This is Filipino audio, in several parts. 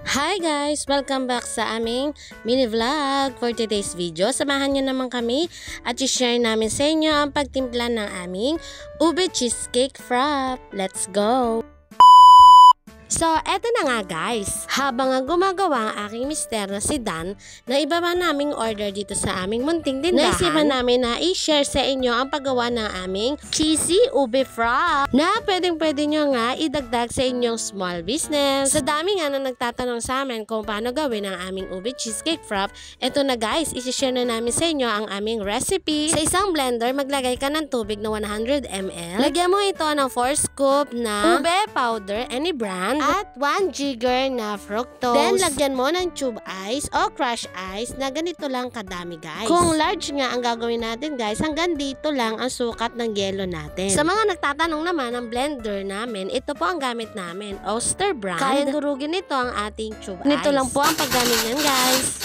Hi guys! Welcome back sa aming mini vlog for today's video. Samahan nyo naman kami at i-share namin sa inyo ang pagtimpla ng aming ube cheesecake frap. Let's go! So, eto na nga guys. Habang gumagawa ang aking mister na si Dan, na iba pa naming order dito sa aming munting tindahan, naisipan namin na i-share sa inyo ang paggawa ng aming cheesy ube frap na pwedeng-pwede nyo nga idagdag sa inyong small business. Sa dami nga na nagtatanong sa amin kung paano gawin ang aming ube cheesecake frap, eto na guys, i-share na namin sa inyo ang aming recipe. Sa isang blender, maglagay ka ng tubig na 100 ml. Lagyan mo ito ng 4 scoop na ube powder, any brand, at 1 jigger na fructose. Then, lagyan mo ng tube ice o crush ice na ganito lang kadami, guys. Kung large nga ang gagawin natin, guys, hanggang dito lang ang sukat ng yelo natin. Sa mga nagtatanong naman ng blender namin, ito po ang gamit namin, Oster brand. Kaya durugin nito ang ating tube ice. Nito lang po ang paggamit niyan, guys.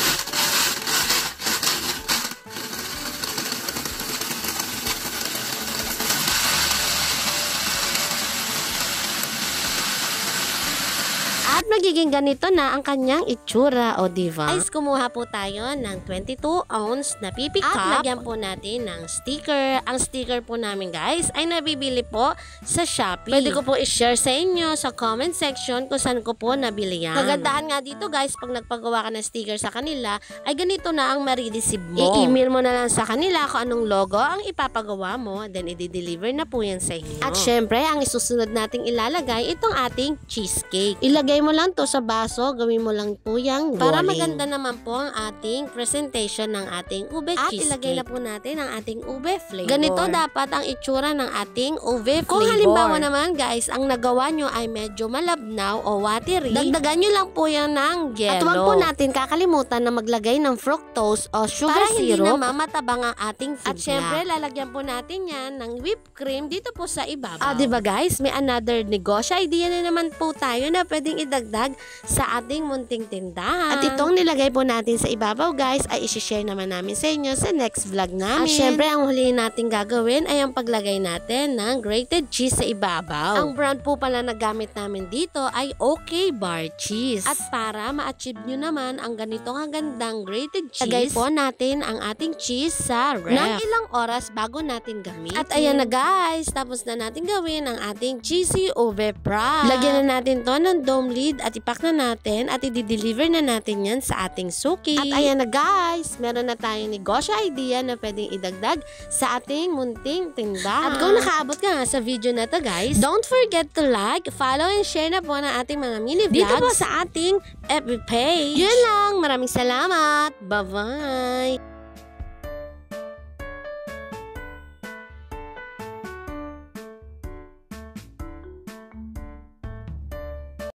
At magiging ganito na ang kanyang itsura, o diba? Guys, kumuha po tayo ng 22 ounce na pipi cup. At lagyan po natin ng sticker. Ang sticker po namin guys ay nabibili po sa Shopee. Pwede ko po i-share sa inyo sa comment section kung saan ko po nabili yan. Kagandahan nga dito guys, pag nagpagawa ka ng sticker sa kanila, ay ganito na ang marireceive mo. I-email mo na lang sa kanila kung anong logo ang ipapagawa mo, then i-deliver na po yan sa inyo. At syempre, ang isusunod nating ilalagay, itong ating cheesecake. Ilagay mo lang to sa baso, gawin mo lang po yung para maganda naman po ang ating presentation ng ating ube cheesecake. At ilagay na po natin ang ating ube flavor. Ganito dapat ang itsura ng ating ube flavor. Kung halimbawa naman guys, ang nagawa nyo ay medyo malabnaw o watery, dagdagan nyo lang po yan ng yelo. At huwag po natin kakalimutan na maglagay ng fructose o sugar para syrup para hindi na matabang ang ating timpla. At syempre, lalagyan po natin yan ng whipped cream dito po sa ibabaw. Diba guys, may another negosyo idea na naman po tayo na pwedeng idagdag sa ating munting tindahan. At itong nilagay po natin sa ibabaw guys ay isi-share naman namin sa inyo sa next vlog namin. At syempre ang huli natin gagawin ay ang paglagay natin ng grated cheese sa ibabaw. Ang brand po pala na gamit namin dito ay OK Bar Cheese. At para ma-achieve nyo naman ang ganitong gandang grated cheese, lagay po natin ang ating cheese sa ref ng ilang oras bago natin gamitin. At ayan na guys, tapos na natin gawin ang ating cheesy ube frap. Lagyan na natin to ng dome lid at ipak na natin at i-deliver na natin yan sa ating suki. At ayan na guys, meron na tayong negosyo idea na pwedeng idagdag sa ating munting tindahan. At kung nakaabot ka nga sa video na to guys, don't forget to like, follow, and share na po ng ating mga mini vlogs dito po sa ating FB page. Yun lang, maraming salamat. Bye-bye!